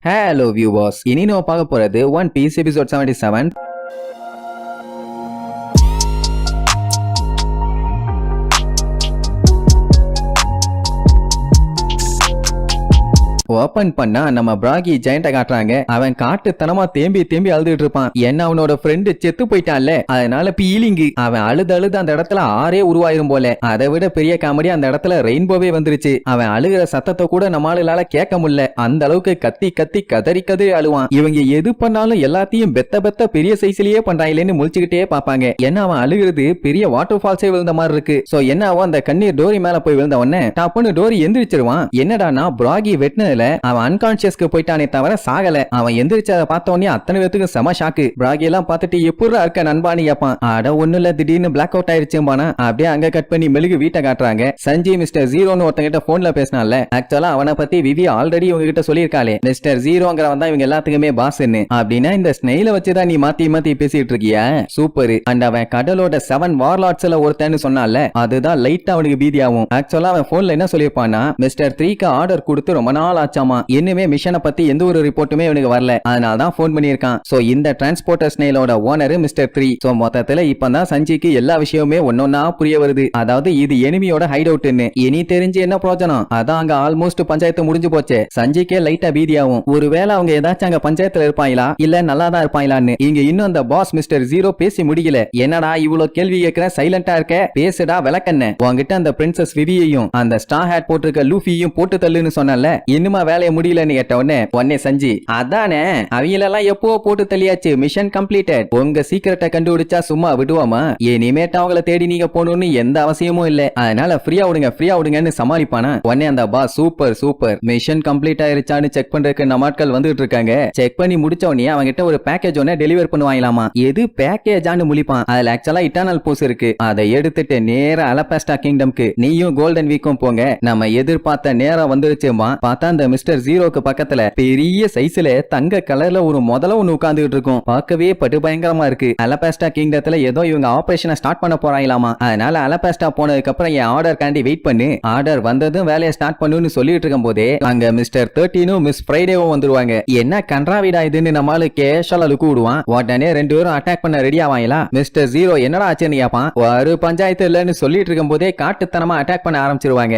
Hello viewers, இனி நம்ம பார்க்க போறது One Piece episode 77. ஓபன் பண்ணா நம்ம பிராகி ஜெயண்ட காட்டுறாங்க. அவன் காட்டுத்தனமா தேம்பி அழுதுட்டு இருப்பான். என்ன அவனோட ஃப்ரெண்டு செத்து போயிட்டான்ல, அதனால பீலிங்கு. அவன் அழுது அந்த இடத்துல ஆறே உருவாயிரும் போல. அதை விட பெரிய காமெடி அந்த இடத்துல ரெயின்போவே வந்துருச்சு. அவன் அழுகிற சத்தத்தை கூட நம்மளால கேட்க முடியல. அந்த அளவுக்கு கத்தி கதறி அழுவான். இவங்க எது பண்ணாலும் எல்லாத்தையும் பெத்த பெரிய சைஸ்லயே பண்றாங்களேன்னு முழிச்சுக்கிட்டே பாப்பாங்க. என்ன அவன் அழுகிறது பெரிய வாட்டர் ஃபால்ஸே விழுந்த மாதிரி இருக்கு. சோ என்ன அவன் அந்த கண்ணீர் டோரி மேல போய் விழுந்த உடனே டப்புன்னு டோரி எந்திரிச்சிருவான். என்னடானா பிராகி வெட்டின அவன் அன்கான்சியஸ்க்கு போயிட்டானே தவிர சாகல. அவன் எந்திரிச்சத பார்த்தோன்னே அத்தனை பேத்துக்கு செம ஷாக்கு. பிராகி எல்லாம் பார்த்துட்டு எப்பூரா இருக்க நண்பானு கேப்பான். அட ஒண்ணுல திடீர்னு பிளாக் அவுட் ஆயிருச்சும்பானா. அப்படியே அங்க கட் பண்ணி மெழுகு வீட்டை காட்டுறாங்க. சஞ்சய் மிஸ்டர் ஜீரோன்னு ஒருத்தங்கிட்ட போன்ல பேசினால. ஆக்சுவலா அவனை பத்தி விவி ஆல்ரெடி உங்ககிட்ட சொல்லியிருக்காளே, மிஸ்டர் ஜீரோங்கிறவன் தான் இவங்க எல்லாத்துக்குமே பாஸ்ன்னு. அப்படின்னா இந்த ஸ்னெயில வச்சுதான் நீ மாத்தி பேசிட்டு இருக்கியா? சூப்பர். அண்ட் அவன் கடலோட 7 வார்லார்ட்ஸ்ல ஒருத்தன்னு சொன்னால, அதுதான் லைட்டா அவனுக்கு பீதியாகும். ஆக்சுவலா அவன் போன்ல என்ன சொல்லியிருப்பானா, மிஸ்டர் 3க்கு ஆர்டர் கொடுத்து ரொம்ப நாள் ஆச்சாமா. இன்னுமே மிஷனை பத்தி எந்த ஒரு ரிப்போர்ட்டுமே இவனுக்கு வரல. அதனால தான் போன் பண்ணியிருக்கான். சோ இந்த டிரான்ஸ்போர்ட்டர் ஸ்னெயிலோட ஓனர் மிஸ்டர் 3. சோ மொத்தத்துல இப்பதான் சஞ்சிக்கு எல்லா விஷயமுமே ஒன்னொன்னா புரிய வருது. அதாவது இது எனிமியோட ஹைட் அவுட்னு. இனி தெரிஞ்சு என்ன பிரயோஜனம்? அதான் அங்க ஆல்மோஸ்ட் பஞ்சாயத்து முடிஞ்சு போச்சு. சஞ்சிக்கே லைட்டா பீதியாகும். ஒருவேளை அவங்க ஏதாச்சும் அங்க பஞ்சாயத்துல இருப்பாங்களா இல்ல நல்லா தான் இருப்பாங்களான்னு. இங்க இன்னும் அந்த பாஸ் மிஸ்டர் ஜீரோ பேசி முடியல. என்னடா இவ்வளவு கேள்வி கேட்கிற, சைலண்டா இருக்க, பேசுடா விளக்கண்ண. உங்ககிட்ட அந்த பிரின்சஸ் விவியையும் அந்த ஸ்டார் ஹேட் போட்டிருக்க லூஃபியையும் போட்டு தள்ளுன்னு சொன்னல, இன்னுமா வேலையை முடியலன்னு கேட்ட உடனே சஞ்சி, அதானே அவங்களெல்லாம் எப்போ போட்டு தள்ளியாச்சு, மிஷன் கம்ப்ளீட்டட். உங்க சீக்கிரட்டை கண்டுபிடிச்சா சும்மா விடுவாமா? இனிமேட்டு அவங்கள தேடி நீங்க போகணும்னு எந்த அவசியமும் இல்ல. அதனால ஃப்ரீயா விடுங்கன்னு சமாளிப்பானா. உடனே அந்த பாஸ் சூப்பர் மிஷன் கம்ப்ளீட் ஆயிருச்சான்னு செக் பண்றதுக்கு நம்ம ஆட்கள் வந்துட்டு இருக்காங்க. செக் பண்ணி முடிச்ச உடனே அவங்க கிட்ட ஒரு பேக்கேஜ் ஒன்னு டெலிவர் பண்ணுவாங்களாமா. எது பேக்கேஜான்னு முழிப்பான். அதுல ஆக்சுவலா இட்டர்னல் போஸ் இருக்கு. அதை எடுத்துட்டு நேரா அலபாஸ்டா கிங்டம்க்கு நீயும் கோல்டன் வீக்கும் போங்க. நம்ம எதிர்பார்த்த நேரம் வந்துருச்சுமா. பார்த்தா அந்த மிஸ்டர் ஜீரோக்கு பக்கத்துல பெரிய சைஸ்ல தங்க கலர்ல ஒரு முதல்ல ஒண்ணு உட்கார்ந்துட்டு இருக்கும். பார்க்கவே பட்டு பயங்கரமா இருக்கு. அலபாஸ்டா கிங்டத்துல ஏதோ இவங்க ஆபரேஷனை ஸ்டார்ட் பண்ண போறாங்களாமா. அதனால அலபாஸ்டா போனதுக்கு அப்புறம் என் ஆர்டர் காண்டி வெயிட் பண்ணு, ஆர்டர் வந்ததும் வேலையை ஸ்டார்ட் பண்ணுன்னு சொல்லிட்டு இருக்கும் போதே அங்க மிஸ்டர் 13 மிஸ் ஃப்ரைடேவும் வந்துருவாங்க. என்ன கன்றாவிடா இதுன்னு நம்மால கேஷுவலா லுக்கு விடுவான். உடனே ரெண்டு பேரும் அட்டாக் பண்ண ரெடி ஆவாங்களா. மிஸ்டர் ஜீரோ என்னடா ஆச்சுன்னு கேப்பான். ஒரு பஞ்சாயத்து இல்லன்னு சொல்லிட்டு இருக்கும் போதே காட்டுத்தனமா அட்டாக் பண்ண ஆரம்பிச்சிருவாங்க.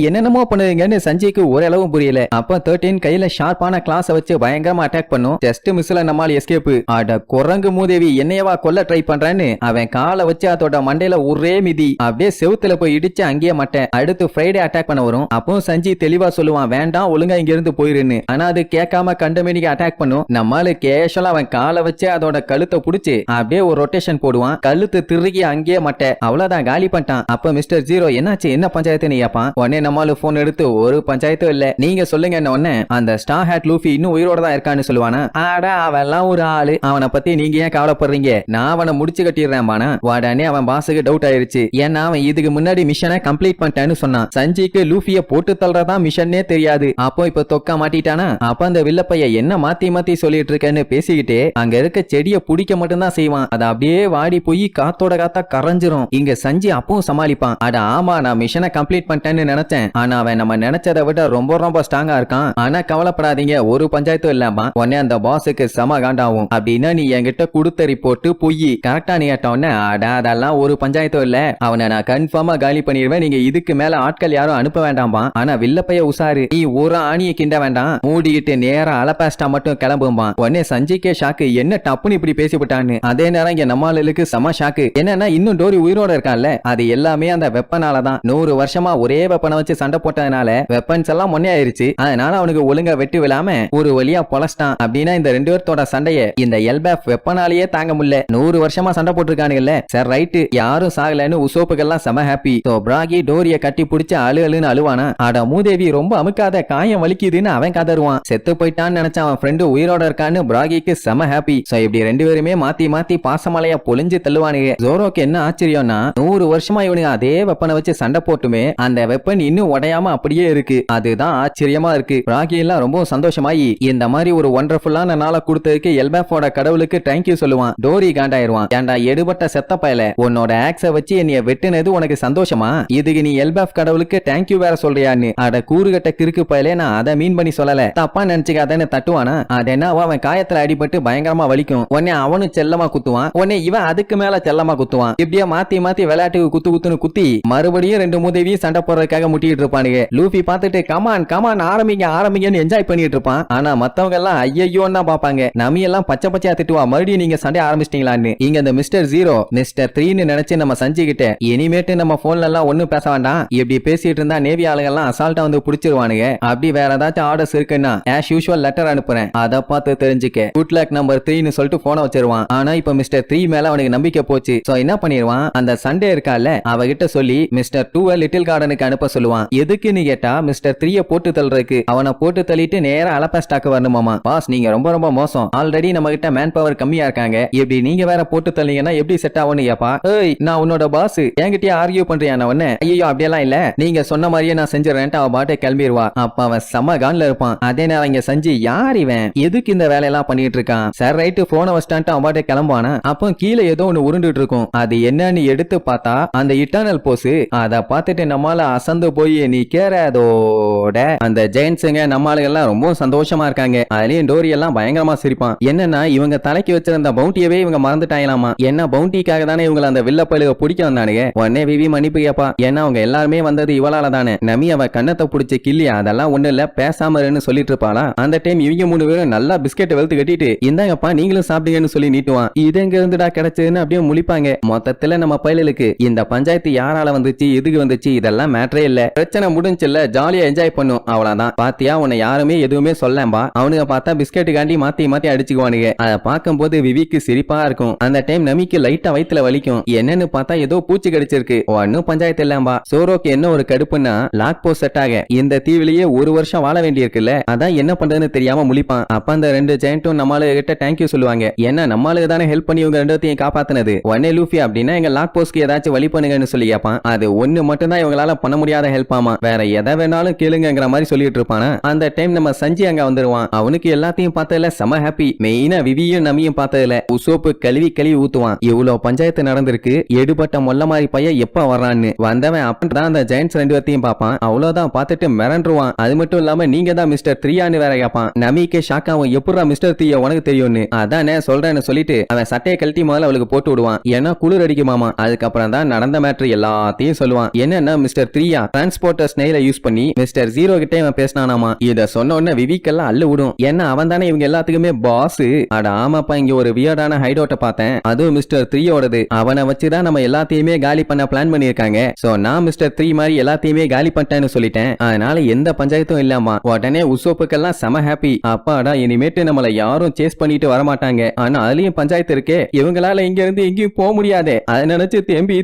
என்னென்னமோ பண்ணுவீங்கன்னு சஞ்சய்க்கு ஓரளவும் புரியல. அப்ப 13 கையில ஷார்ப்பான கிளாஸ் வச்சு பயங்கரமா அட்டாக் பண்ணும். ஜஸ்ட் மிஸ்ல நம்மால எஸ்கேப். அட குரங்கு மூதேவி என்னையவா கொல்ல ட்ரை பண்றேன்னு அவன் காலை வச்சு அதோட மண்டையில ஒரே மிதி. அப்படியே செவுத்துல போய் இடிச்சு அங்கேயே மட்டை. அடுத்து ஃப்ரைடே அட்டாக் பண்ண வரும். அப்போ சஞ்சி தெளிவா சொல்லுவான், வேண்டாம் ஒழுங்கா இங்க இருந்து போயிருன்னு. ஆனா அது கேட்காம கண்டமேனிக்கு அட்டாக் பண்ணும். நம்மால கேஷுவலா அவன் காலை வச்சு அதோட கழுத்தை புடிச்சு அப்படியே ஒரு ரொட்டேஷன் போடுவான். கழுத்து திருகி அங்கேயே மட்டை. அவ்வளவுதான், காலி பண்ணிட்டான். அப்ப மிஸ்டர் ஜீரோ என்னாச்சு, என்ன பஞ்சாயத்து கேட்பான். உடனே நம்மால போன் எடுத்து, ஒரு பஞ்சாயத்தும் இல்ல, நீங்க சொல்லுங்க. உடனே அந்த ஸ்டார் ஹேட் லூஃபி இன்னும் உயிரோட தான் இருக்கான்னு சொல்லுவானா. ஆடா அவெல்லாம் ஒரு ஆளு, அவனை பத்தி நீங்க ஏன் கவலைப்படுறீங்க, நான் அவனை முடிச்சு கட்டிடுறேன். உடனே அவன் பாஸுக்கு டவுட் ஆயிருச்சு. ஏன்னா அவன் இதுக்கு முன்னாடி மிஷனை கம்ப்ளீட் பண்ணிட்டான்னு சொன்னான். சஞ்சிக்கு லூஃபிய போட்டு தள்ளுறதா மிஷனே தெரியாது. அப்போ இப்ப தொக்கா மாட்டிட்டானா. அப்ப அந்த வில்லப்பைய என்ன மாத்தி சொல்லிட்டு இருக்கேன்னு பேசிக்கிட்டே அங்க இருக்க செடியை பிடிக்க மட்டும்தான் செய்வான். அது அப்படியே வாடி போய் காத்தோட காத்தா கரைஞ்சிரும். இங்க சஞ்சி அப்பவும் சமாளிப்பான். அட ஆமா, நான் மிஷனை கம்ப்ளீட் பண்ணிட்டேன்னு நினைச்சேன். ஆனா அவன் நம்ம நினைச்சதை விட ரொம்ப ஸ்ட்ராங்கா இருக்கான். ஆனா கவலைப்படாதீங்க, ஒரு பஞ்சாயத்தும் இல்லாம. உடனே அந்த பாஸுக்கு சம காண்டாவும். அப்படின்னா நீ என்கிட்ட கொடுத்த ரிப்போர்ட் பொய், கரெக்டா நீ கேட்டவன. அதெல்லாம் ஒரு பஞ்சாயத்தும் இல்ல, அவனை நான் கன்ஃபார்மா காலி பண்ணிடுவேன். நீங்க இதுக்கு மேல ஆட்கள் யாரும் அனுப்ப வேண்டாம்பா. ஆனா வில்லப்பைய உசாரு, நீ ஒரு ஆணியை கிண்ட வேண்டாம், மூடிக்கிட்டு நேரா அலபாஸ்டா மட்டும் கிளம்பும்பா. உடனே சஞ்சிக்கே ஷாக்கு, என்ன டப்புன்னு இப்படி பேசிவிட்டான்னு. அதே நேரம் இங்க நம்மளுக்கு சம ஷாக்கு. என்னன்னா இன்னும் டோரி உயிரோட இருக்கான்ல, அது எல்லாமே அந்த வெப்பனாலதான். 100 வருஷமா ஒரே வெப்பனை வச்சு சண்டை போட்டதுனால வெப்பன்ஸ் எல்லாம் மொன்னே ஆயிருச்சு. அதனால அவனுக்கு ஒழுங்கா வெட்டு விழாம ஒரு வழியா பொலஸ்டான். அப்படின்னா இந்த ரெண்டு பேர்த்தோட சண்டைய இந்த எல்பேஃப் வெப்பனாலேயே தாங்க முடியல. 100 வருஷமா சண்டை போட்டுருக்கானுங்கல்ல. சரி ரைட்டு, யாரும் சாகலன்னு உசோப்புகள்லாம் செம ஹாப்பி. பிராகி டோரிய கட்டி பிடிச்சு அழுன்னு அழுவானா. அட மூதேவி ரொம்ப அமுக்காத, காயம் வலிக்குதுன்னு அவன் கதருவான். செத்து போயிட்டான்னு நினைச்ச அவன் ஃப்ரெண்டு உயிரோட இருக்கான்னு பிராகிக்கு செம ஹாப்பி. சோ இப்படி ரெண்டு பேருமே மாத்தி பாசமலையா பொழிஞ்சு தள்ளுவானுங்க. ஜோரோக்கு என்ன ஆச்சரியம்னா, 100 வருஷமா இவனுங்க அதே வெப்பனை வச்சு சண்டை போட்டுமே அந்த வெப்பன் இன்னும் உடையாம அப்படியே இருக்கு. அதுதான் ஆச்சரியமா ஆச்சரியமா இருக்கு. ராகி எல்லாம் ரொம்ப சந்தோஷமாயி இந்த மாதிரி ஒரு ஒண்டர்ஃபுல்லான நாளை கொடுத்ததுக்கு எல்பேஃபோட கடவுளுக்கு தேங்க்யூ சொல்லுவான். டோரி காண்டாயிருவான். ஏண்டா எடுபட்ட செத்த பயல, உன்னோட ஆக்ஸ வச்சு என்னைய வெட்டுனது உனக்கு சந்தோஷமா? இதுக்கு நீ எல்பேஃப் கடவுளுக்கு தேங்க்யூ வேற சொல்றியான்னு. அட கூறுகட்ட கிறுக்கு பயலே, நான் அதை மீன் பண்ணி சொல்லல, தப்பா நினைச்சுக்காதன்னு தட்டுவானா. அது என்ன, அவன் காயத்துல அடிபட்டு பயங்கரமா வலிக்கும். உடனே அவனும் செல்லமா குத்துவான். உடனே இவன் அதுக்கு மேல செல்லமா குத்துவான். இப்படியே மாத்தி மாத்தி விளையாட்டுக்கு குத்துன்னு குத்தி மறுபடியும் ரெண்டு மூதேவியும் சண்டை போடுறதுக்காக முட்டிட்டு இருப்பானுங்க. லூபி பார்த்துட்டு கமான் கமான் ஆரம்பிங்கன்னு என்ஜாய் பண்ணிட்டு இருப்பான். ஆனா மத்தவங்க எல்லாம் ஐயோன்னு தான் பாப்பாங்க. நமி எல்லாம் பச்சை பச்சையா திட்டுவா, மறுபடியும் நீங்க சண்டை ஆரம்பிச்சிட்டீங்களான்னு. இங்க இந்த மிஸ்டர் 0 மிஸ்டர் 3ன்னு நினைச்சு நம்ம சஞ்சிக்கிட்ட இனிமேட்டு நம்ம போன்ல எல்லாம் ஒண்ணும் பேச வேண்டாம், இப்படி பேசிட்டு இருந்தா நேவி ஆளுங்க எல்லாம் அசால்ட்டா வந்து புடிச்சிருவானுங்க. அப்படி வேற ஏதாச்சும் ஆர்டர்ஸ் இருக்குன்னா ஆஸ் யூசுவல் லெட்டர் அனுப்புறேன், அதை பார்த்து தெரிஞ்சுக்க. குட் லக் நம்பர் 3ன்னு சொல்லிட்டு போன வச்சிருவான். ஆனா இப்ப மிஸ்டர் 3 மேல அவனுக்கு நம்பிக்கை போச்சு. சோ என்ன பண்ணிடுவான், அந்த சண்டே இருக்கால அவகிட்ட சொல்லி மிஸ்டர் 2 லிட்டில் கார்டனுக்கு அனுப்ப சொல்லுவான். எதுக்குன்னு கேட்டா மிஸ்டர் 3 போட்டு தள்ளுறதுக்கு. அவனை போட்டு தள்ளிட்டு நேரா அலபாஸ்டாக்கு வரணுமாமா. பாஸ் நீங்க ரொம்ப ரொம்ப மோசம், ஆல்ரெடி நம்ம கிட்ட மேன் பவர் கம்மியா இருக்காங்க, இப்படி நீங்க வேற போட்டு தள்ளீங்கன்னா எப்படி செட் ஆகும்னு கேப்பா. ஏய் நான் உன்னோட பாஸ், என்கிட்டயே ஆர்கியூ பண்றியா? ஒண்ணு ஐயோ அப்படியெல்லாம் இல்ல, நீங்க சொன்ன மாதிரியே நான் செஞ்சிடறேன். அவ பாட்டை கிளம்பிடுவா. அப்ப அவன் செம கான்ல இருப்பான். அதே நேரம் இங்க செஞ்சு யார் இவன், எதுக்கு இந்த வேலையெல்லாம் பண்ணிட்டு இருக்கான்? சார் ரைட்டு போன வச்சிட்டான்ட்டு அவன் பாட்டை கிளம்புவானா. அப்போ கீழே ஏதோ ஒண்ணு உருண்டுட்டு இருக்கும். அது என்னன்னு எடுத்து பார்த்தா அந்த இட்டர்னல் போஸ். அத பார்த்துட்டு நம்மால அசந்து போய் நிக்கிறதோட அந்த ஜெயின்ஸுங்க நம்மாளுங்க எல்லாம் ரொம்ப சந்தோஷமா இருக்காங்க. அதுலயும் டோரி எல்லாம் பயங்கரமா சிரிப்பான். என்னன்னா இவங்க தலைக்கு வச்சிருந்த பவுண்டியவே இவங்க மறந்துட்டாங்களாமா. என்ன பவுண்டிக்காக தானே இவங்க அந்த வில்ல பயிலுக பிடிக்க வந்தானுங்க. உடனே விவி மன்னிப்பு கேப்பா. ஏன்னா அவங்க எல்லாருமே வந்தது இவளால தானே. நமி அவ கண்ணத்தை பிடிச்ச கிள்ளியா, அதெல்லாம் ஒண்ணு இல்ல பேசாம இருன்னு சொல்லிட்டு இருப்பாளா. அந்த டைம் இவங்க 3 பேரும் நல்லா பிஸ்கெட் வெளுத்து கட்டிட்டு இந்தாங்கப்பா நீங்களும் சாப்பிடுங்கன்னு சொல்லி நீட்டுவான். இது எங்க இருந்துடா கிடைச்சதுன்னு அப்படியே முழிப்பாங்க. மொத்தத்துல நம்ம பயலுக்கு இந்த பஞ்சாயத்து யாரால வந்துச்சு எதுக்கு வந்துச்சு இதெல்லாம் மேட்டரே இல்ல, பிரச்சனை முடிஞ்சுல, ஜாலியா என்ஜாய் பண்ணும் அவ்வளவுதான். பாத்தியா உன்னை யாருமே எதுவுமே சொல்லம்பா. அவனுங்க பார்த்தா பிஸ்கெட்டு காண்டி மாத்தி மாத்தி அடிச்சுக்குவானுங்க. அதை பார்க்கும்போது விவிக்கு சிரிப்பா இருக்கும். அந்த டைம் நமிக்கு லைட்டா வயித்துல வலிக்கும். என்னன்னு பார்த்தா ஏதோ பூச்சி கடிச்சிருக்கு. ஒன்னும் பஞ்சாயத்து இல்லம்பா. சோரோக்கு என்ன ஒரு கடுப்புன்னா லாக் போஸ்ட் செட் ஆக இந்த தீவிலேயே 1 வருஷம் வாழ வேண்டி இருக்குல்ல, அதான் என்ன பண்றதுன்னு தெரியாம முழிப்பான். அப்ப அந்த 2 ஜெயண்ட்டும் நம்மளு கிட்ட தேங்க்யூ சொல்லுவாங்க. ஏன்னா நம்மளுக்கு தானே ஹெல்ப் பண்ணி இவங்க ரெண்டத்தையும் காப்பாத்தினது. உடனே லூஃபி அப்படின்னா எங்க லாக் போஸ்ட்க்கு ஏதாச்சும் வழி பண்ணுங்கன்னு சொல்லி கேட்பான். அது ஒண்ணு மட்டும் தான் இவங்களால பண்ண முடியாத ஹெல்ப் ஆமா, வேற எதை வேணாலும் கேளுங்கிற மாதிரி சொல்லிட்டு இருப்பானா. அந்த டைம் நம்ம சஞ்சி அங்க வந்துருவான். அவனுக்கு எல்லாத்தையும் பார்த்ததுல செம ஹாப்பி. மெயினா விவியும் நமியும் பார்த்ததுல உசோப்பு கழுவி ஊத்துவான். இவ்வளவு பஞ்சாயத்து நடந்திருக்கு, எடுபட்ட மொல்ல மாதிரி பையன் எப்ப வர்றான்னு. வந்தவன் அப்பதான் அந்த ஜெயண்ட்ஸ் 2 பேத்தையும் பார்ப்பான். அவ்வளவுதான் பார்த்துட்டு மிரண்டுருவான். அது மட்டும் இல்லாம நீங்க தான் மிஸ்டர் 3 வேற கேட்பான். நமிக்கு ஷாக் ஆகும். எப்படா மிஸ்டர் 3 உனக்கு தெரியும்னு. அதானே சொல்றேன்னு சொல்லிட்டு அவன் சட்டையை கழட்டி முதல்ல அவளுக்கு போட்டு விடுவான். ஏன்னா குளிர் அடிக்குமாமா. அதுக்கப்புறம் தான் நடந்த மேட்ரு எல்லாத்தையும் சொல்லுவான். என்னன்னா மிஸ்டர் 3 டிரான்ஸ்போர்ட்டர் ஸ்னெயில யூஸ் பண்ணி மிஸ்டர் 0 கிட்ட இவன் பேசினானாமா. இத சொன்ன உடனே விவிக்கெல்லாம் அள்ளு விடும். ஏன்னா அவன் தானே இவங்க எல்லாத்துக்குமே பாஸ். அட ஆமாப்பா, இங்க ஒரு வியர்டான ஹைடோட்ட பார்த்தேன், அதுவும் மிஸ்டர் 3யோடது. அவனை வச்சுதான் நம்ம எல்லாத்தையுமே காலி பண்ண பிளான் பண்ணிருக்காங்க. சோ நான் மிஸ்டர் 3 மாதிரி எல்லாத்தையுமே காலி பண்ணிட்டேன்னு சொல்லிட்டேன். அதனால எந்த பஞ்சாயத்தும் இல்லாமா. உடனே உசோப்புக்கெல்லாம் செம ஹாப்பி. அப்பாடா இனிமேட்டு நம்மள யாரும் சேஸ் பண்ணிட்டு வரமாட்டாங்க. ஆனா அதுலயும் பஞ்சாயத்து இருக்கே, இவங்களால இங்க இருந்து எங்கேயும் போக முடியாதே. அதை நினைச்சு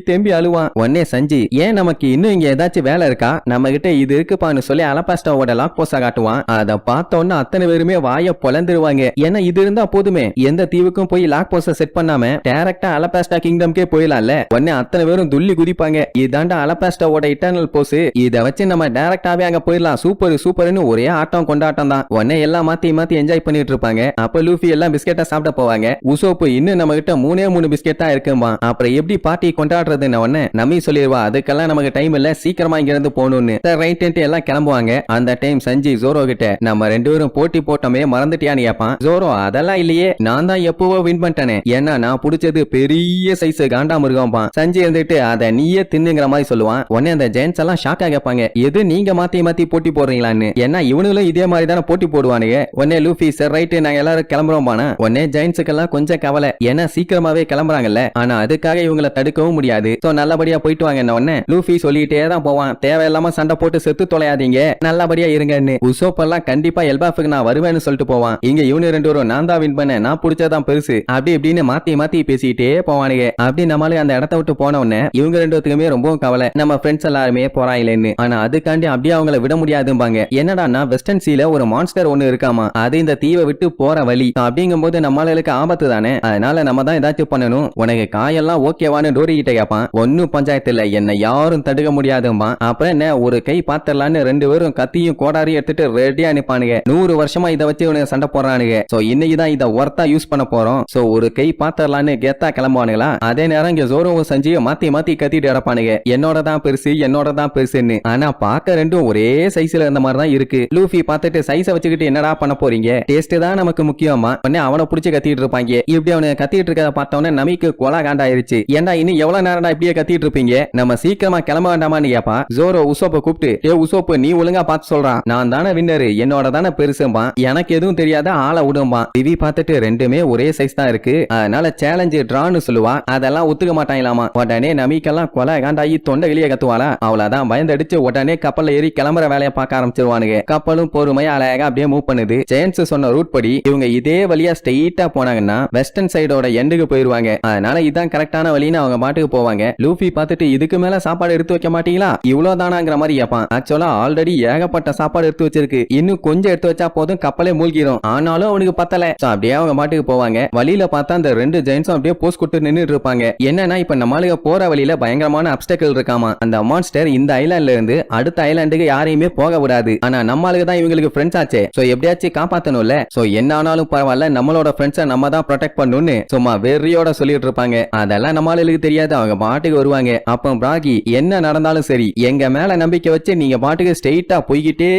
தேம்பி அழுவான். உடனே சஞ்சி ஏன் நமக்கு இன்னும் இங்க ஏதாச்சும் வேலை இருக்கா, நம்ம கிட்ட இது இருக்குப்பான்னு சொல்லி அலபாஸ்டாவோட லாக் போஸா காட்டுவான். அதை பார்த்தோன்னா அத்தனை பேருமே வாய பொலந்துருவாங்க. ஏன்னா இது இருந்தா போதுமே, எந்த தீவுக்கும் போய் லாக் போஸ செட் பண்ணாம டைரக்டா அலபாஸ்டா கிங்டம்கே போயிடலாம்ல. உடனே அத்தனை பேரும் துள்ளி குதிப்பாங்க. இதாண்டா அலபாஸ்டாவோட இட்டர்னல் போஸ், இதை வச்சு நம்ம டைரக்டாவே அங்க போயிடலாம், சூப்பர்னு ஒரே ஆட்டம் கொண்டாட்டம் தான். உடனே எல்லாம் மாத்தி என்ஜாய் பண்ணிட்டு இருப்பாங்க. அப்ப லூஃபி எல்லாம் பிஸ்கெட்டா சாப்பிட போவாங்க. உசோப்பு இன்னும் நம்ம கிட்ட 3 பிஸ்கெட் தான் இருக்குமா. அப்புறம் எப்படி பார்ட்டி கொண்டாடுறதுன்னு உடனே நம்பி சொல்லிடுவா. அதுக்கெல்லாம் நமக்கு டைம் இல்ல, சீக்கிரமா இங்க இருந்து போகணும்னு. ரைட் எல்லாம் கிளம்புவாங்க. அந்த டைம் சஞ்சி ஜோரோ கிட்ட நம்ம 2 பேரும் போட்டி போட்டோமே மறந்துட்டியான்னு கேட்பான். ஜோரோ அதெல்லாம் இல்லையே, நான் தான் எப்பவோ வின் பண்ணிட்டேனே, ஏன்னா நான் புடிச்சது பெரிய சைஸ் காண்டாமிருகம். சஞ்சி இருந்துட்டு அதை நீயே தின்னுங்கிற மாதிரி சொல்லுவான். உடனே அந்த ஜெயின்ஸ் எல்லாம் ஷாக்கா கேட்பாங்க, எது நீங்க மாத்தி போட்டி போடுறீங்களான்னு. ஏன்னா இவனுங்களும் இதே மாதிரி தானே போட்டி போடுவானுங்க. உடனே லூஃபி சார் ரைட் நாங்க எல்லாரும் கிளம்புறோம். உடனே ஜெயின்ஸுக்கெல்லாம் கொஞ்சம் கவலை, ஏன்னா சீக்கிரமாவே கிளம்புறாங்கல்ல. ஆனா அதுக்காக இவங்களை தடுக்கவும் முடியாது. சோ நல்லபடியா போயிட்டு வாங்க. உடனே லூஃபி சொல்லிட்டே தான் போவான், தேவையில்லாம சண்டை போட்டு செத்து தொலையாதீங்க, நல்லபடியா இருங்கன்னு. உசோப்பெல்லாம் கண்டிப்பா எல்பாஃபுக்கு நான் வருவேன்னு சொல்லிட்டு போவான். இங்க இவனு 2 பேரும் நான் தான் வின் பண்ண, நான் பிடிச்சதான் பெருசு அப்படி இப்படின்னு மாத்தி பேசிட்டே போவானுங்க. அப்படி நம்மளுக்கு அந்த இடத்த விட்டு போன உடனே இவங்க 2 பேத்துக்குமே ரொம்பவும் கவலை, நம்ம ஃப்ரெண்ட்ஸ் எல்லாருமே போறாங்களேன்னு. ஆனா அதுக்காண்டி அப்படியே அவங்கள விட முடியாதும்பாங்க. என்னடா வெஸ்டர்ன் சீல ஒரு மான்ஸ்டர் ஒண்ணு இருக்காமா, அது இந்த தீவை விட்டு போற வழி. அப்படிங்கும்போது நம்மளுக்கு ஆபத்து தானே, அதனால நம்ம தான் ஏதாச்சும் பண்ணணும். உனக்கு காயெல்லாம் ஓகேவான்னு டோரி கிட்ட கேட்பான். ஒன்னும் பஞ்சாயத்து இல்ல, என்ன யாரும் தடுக்க முடியாதுமா. அப்புறம் என்ன ஒரு கை பாத்திரலான்னு 2 பேரும் கத்தியும் கத்தியும் கோடாரியும் எடுத்துட்டு ரெடியா நிப்பானுங்க. 100 வருஷமா இதை வச்சு இவனுங்க சண்டை போடுறானுங்க. சோ இன்னைக்குதான் இதை ஒர்த்தா யூஸ் பண்ண போறோம். சோ ஒரு கை பாத்திரலான்னு கெத்தா கிளம்புவானுங்களா. அதே நேரம் இங்க ஜோரோவும் சஞ்சியும் மாத்தி மாத்தி கத்திட்டு இறப்பானுங்க, என்னோட தான் பெருசு என்னோட தான் பெருசுன்னு. ஆனா பாக்க ரெண்டும் ஒரே சைஸ்ல இருந்த மாதிரி தான் இருக்கு. லூஃபி பார்த்துட்டு சைஸை வச்சுக்கிட்டு என்னடா பண்ண போறீங்க, டேஸ்ட் தான் நமக்கு முக்கியமா உடனே அவனை புடிச்சு கத்திட்டு இருப்பாங்க. இப்படி அவனை கத்திட்டு இருக்கத பார்த்தவொடனே நமிக்கு கொலா காண்டாயிருச்சு. ஏன்டா இன்னும் எவ்வளவு நேரம்டா இப்படியே கத்திட்டு இருப்பீங்க, நம்ம சீக்கிரமா கிளம்ப வேண்டாமான்னு கேப்பா. ஜோரோ உசோப்பை கூப்பிட்டு, ஏ உசோப்பு நீ ஒழுங்கா பார்த்து சொல்றான், நான் தானே வின்னரு என்னோட தானே பெருசும்பா, எனக்கு எதுவும் தெரியாத ஆளை விடும்பா. விவி பார்த்துட்டு ரெண்டுமே ஒரே சைஸ் தான் இருக்கு, அதனால சேலஞ்சு டிரான்னு சொல்லுவா. அதெல்லாம் ஒத்துக்க மாட்டாங்களாமா. உடனே நமிக்கெல்லாம் கொலை காண்டாயி தொண்டை வெளியே கத்துவாளா. அவ்வளவுதான் பயந்தடிச்சு உடனே கப்பல்ல ஏறி கிளம்புற வேலையை பார்க்க ஆரம்பிச்சிருவானுங்க. கப்பலும் பொறுமையா அழகா அப்படியே மூவ் பண்ணுது. ஜெயன்ஸ் சொன்ன ரூட் படி இவங்க இதே வழியா ஸ்ட்ரெயிட்டா போனாங்கன்னா வெஸ்டர்ன் சைடோட எண்டுக்கு போயிருவாங்க. அதனால இதான் கரெக்டான வழின்னு அவங்க பாட்டுக்கு போவாங்க. லூஃபி பார்த்துட்டு இதுக்கு மேல சாப்பாடு எடுத்து வைக்க மாட்டீங்களா, இவ்வளவு தானாங்கிற மாதிரி கேட்பான். ஆக்சுவலா ஆல்ரெடி ஏகப்பட்ட சாப்பாடு எடுத்து வச்சிருக்கு, இன்னும் கொஞ்சம் எடுத்து வச்சா போதும் கப்பலே மூழ்கிரும். ஆனாலும் அவனுக்கு பத்தல. அப்படியே அவங்க பாட்டுக்கு போவாங்க. வழியில பார்த்தா அந்த 2 ஜெயின்ஸும் அப்படியே போஸ்ட் கொடுத்து நின்னுட்டு இருப்பாங்க. என்னன்னா இப்ப நம்மளுக்கு போற வழியில பயங்கரமான அப்டக்கிள் இருக்காமா. அந்த மான்ஸ்டர் இந்த ஐலாண்ட்ல இருந்து அடுத்த ஐலாண்டுக்கு யாரையுமே போக விடாது. ஆனா நம்மளுக்கு தான் இவங்களுக்கு ஃப்ரெண்ட்ஸ் ஆச்சே. சோ எப்படியாச்சும் காப்பாத்தணும்ல. சோ என்ன ஆனாலும் பரவாயில்ல, நம்மளோட ஃப்ரெண்ட்ஸை நம்ம தான் ப்ரொடெக்ட் பண்ணணும்னு சும்மா வெறியோட சொல்லிட்டு இருப்பாங்க. அதெல்லாம் நம்மளுக்கு தெரியாது, அவங்க பாட்டுக்கு வருவாங்க. அப்போ பிராகி என்ன நடந்தாலும் சரி எங்க மேல நம்பிக்கை வச்சு நீங்க பாட்டுக்கு ஸ்ட்ரெயிட்டா போய்கிட்டே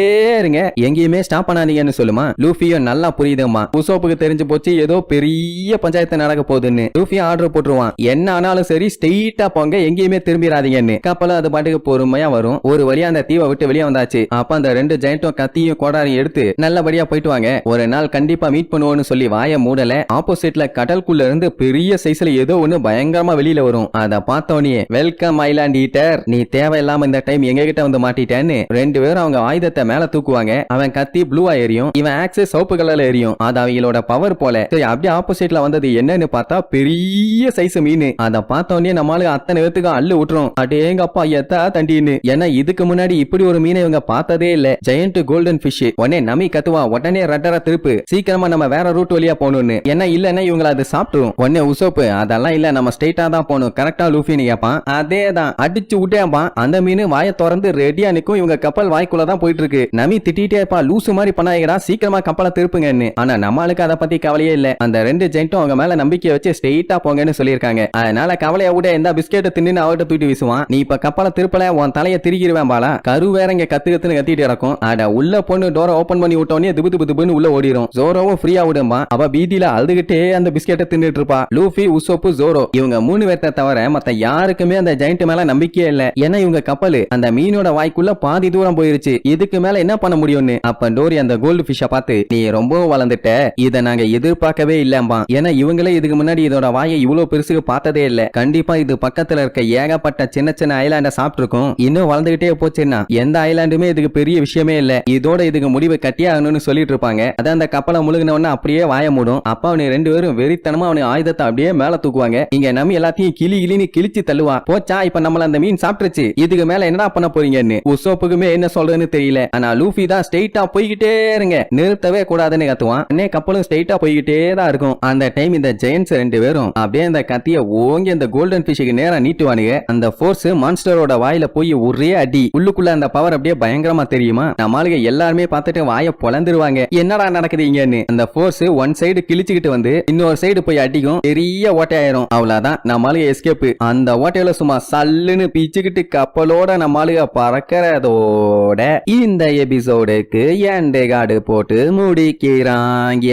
இருங்க, எங்கேயுமே ஸ்டாப் பண்ணாதீங்கன்னு சொல்லுமா. லூஃபியும் நல்லா புரியுதுமா. உசோப்புக்கு தெரிஞ்சு போச்சு ஏதோ பெரிய பஞ்சாயத்து நடக்க போகுதுன்னு. லூஃபி ஆர்டர் போட்டுருவான், என்ன ஆனாலும் சரி ஸ்ட்ரெயிட்டா போங்க, எங்கேயுமே திரும்பிடாதீங்கன்னு. கப்பலும் அது பாட்டுக்கு பொறுமையா வரும். ஒரு வழியா அந்த தீவை விட்டு வெளியே வந்தாச்சு. அப்ப அந்த 2 ஜெயண்ட்டும் கத்தியும் கோடாரியும் எடுத்து நல்லபடியா போயிட்டு வாங்க, ஒரு நாள் கண்டிப்பா மீட் பண்ணுவோம்னு சொல்லி வாய மூடல. ஆப்போசிட்ல கடலுக்குள்ள இருந்து பெரிய சைஸ்ல ஏதோ ஒண்ணு பயங்கரமா வெளியில வரும். அத பார்த்தோனே வெல்கம் ஐலாண்ட் ஈட்டர், நீ தேவையில்லாம இந்த டைம் எங்க கிட்ட வந்து மாட்டிட்டேன்னு 2 பேரும் அவங்க ஆயுதத்தை மேல தூக்குவாங்க. அவன் கத்தி ப்ளூவா எரியும், இவன் ஆக்சஸ் சிவப்பு கலர்ல எரியும். அது அவங்களோட பவர் போல. சரி அப்படியே ஆப்போசிட்ல வந்தது என்னன்னு பார்த்தா பெரிய சைஸ் மீன். அத பார்த்தோன்னே நம்மளுக்கு அத்தனை பேத்துக்கு அள்ளு விட்டுரும். அடேங்கப்பா எத்தா தண்டின்னு. ஏன்னா இதுக்கு முன்னாடி இப்படி ஒரு மீனை இவங்க பார்த்ததே இல்ல. Giant golden fish. உடனே நமி கத்துவா, உடனே ரெட்டரா திருப்பு, சீக்கிரமா நம்ம வேற ரூட் வழியா போகணும்னு. ஏன்னா இல்லன்னா இவங்களை அது சாப்பிட்டுரும். உடனே உசோப்பு அதெல்லாம் இல்ல, நம்ம ஸ்ட்ரெயிட்டா தான் போகணும், கரெக்டா லூஃபின்னு கேட்பான். அதே தான் அடிச்சு விட்டேன்பான். அந்த மீன் வாயை திறந்து ரெடியா நிக்கும். இவங்க கப்பல் வாய்க்குள்ளதான் போயிட்டு இருக்கு. நமி திட்டிட்டே இருப்பா, லூசு மாதிரி பண்ணாங்கடா, சீக்கிரமா கப்பலை திருப்புங்கன்னு. ஆனா நம்மளுக்கு அதை பத்தி கவலையே இல்ல. அந்த 2 ஜெயிண்ட்டும் அவங்க மேல நம்பிக்கை வச்சு ஸ்ட்ரெயிட்டா போங்கன்னு சொல்லியிருக்காங்க. அதனால கவலைய விட எந்த பிஸ்கெட்டை தின்னு அவர்கிட்ட தூக்கி வீசுவான். நீ இப்ப கப்பலை திருப்பல உன் தலையை திருகிருவேன் பாலா. கரு வேற இங்க கத்துன்னு கத்திட்டு இருக்கும். அட உள்ள பொண்ணு டோரை ஓபன் பண்ணி விட்டோன்னே திபு திபு திபுன்னு உள்ள ஓடிடும். ஜோரோவும் ஃப்ரீயா விடும்பா. அவ பீதியில அழுதுகிட்டே அந்த பிஸ்கெட்டை தின்னுட்டு இருப்பா. லூஃபி உசோப்பு ஜோரோ இவங்க 3 பேர்த்த தவிர மத்த யாருக்குமே அந்த ஜெயிண்ட் மேல நம்பிக்கையே இல்ல. ஏன்னா இவங்க கப்பல் அந்த மீனோட வாய்க்குள்ள பாதி தூரம் போயிருச்சு, இதுக்கு மேல என்ன பண்ண முடியும்னு. அப்ப டோரி அந்த கோல்டு ஃபிஷ்ஷை பார்த்து, நீ ரொம்பவும் வளர்ந்துட்ட, இதை நாங்க எதிர்பார்க்கவே இல்லம்பா. ஏன்னா இவங்களே இதுக்கு முன்னாடி இதோட வாயை இவ்வளவு பெருசுக்கு பார்த்ததே இல்ல. கண்டிப்பா இது பக்கத்துல இருக்க ஏகப்பட்ட சின்ன சின்ன ஐலாண்ட சாப்பிட்டு இருக்கும். இன்னும் வளர்ந்துகிட்டே போச்சுன்னா எந்த ஐலாண்டுமே இதுக்கு பெரிய விஷயமே இல்ல, இதோட இதுக்கு முடிவை கட்டியே ஆகணும்னு சொல்லிட்டு இருப்பாங்க. அதான் அந்த கப்பலை முழுகினவன அப்படியே வாய மூடும். அப்ப அவனு 2 பேரும் வெறித்தனமா அவனு ஆயுதத்தை அப்படியே மேல தூக்குவாங்க. இங்க நம்ம எல்லாத்தையும் கிளின்னு கிழிச்சு தள்ளுவா. போச்சா இப்ப நம்மள அந்த மீன் சாப்பிட்டுருச்சு, இதுக்கு மேல என்னடா பண்ண போறீங்கன்னு உசோப்புக்குமே என்ன சொல்றதுன்னு தெரியல. ஆனா லூஃபி தான் ஸ்ட்ரெயிட்டா போய்கிட்டே இருங்க, நிறுத்தவே கூடாதுன்னு கத்துவான். அண்ணே கப்பலும் ஸ்ட்ரெயிட்டா போய்கிட்டே தான் இருக்கும். அந்த டைம் இந்த ஜெயன்ஸ் 2 பேரும் அப்படியே அந்த கத்திய ஓங்கி அந்த கோல்டன் ஃபிஷ்க்கு நேரா நீட்டுவானுங்க. அந்த ஃபோர்ஸ் மான்ஸ்டரோட வாயில போய் ஒரே அடி. உள்ளுக்குள்ள அந்த பவர் அப்படியே பயங்கரமா தெரியுமா. நம்மளுக்கு எல்லாருமே பார்த்துட்டு வாயை பொளந்துருவாங்க, என்னடா நடக்குது இங்கன்னு. அந்த ஃபோர்ஸ் ஒன் சைடு கிழிச்சுக்கிட்டு வந்து இன்னொரு சைடு போய் அடிக்கும், பெரிய ஓட்டையாயிரும். அவ்வளவுதான் நம்மளுக்கு எஸ்கேப். அந்த ஓட்டையில சும்மா சல்லுன்னு பிச்சுக்கிட்டு கப்பலோட நம்மளுக்கு பறக்கிறதோட இந்த எபிசோடுக்கு எண்டே கார்டு போட்டு முடிக்கிறாங்க.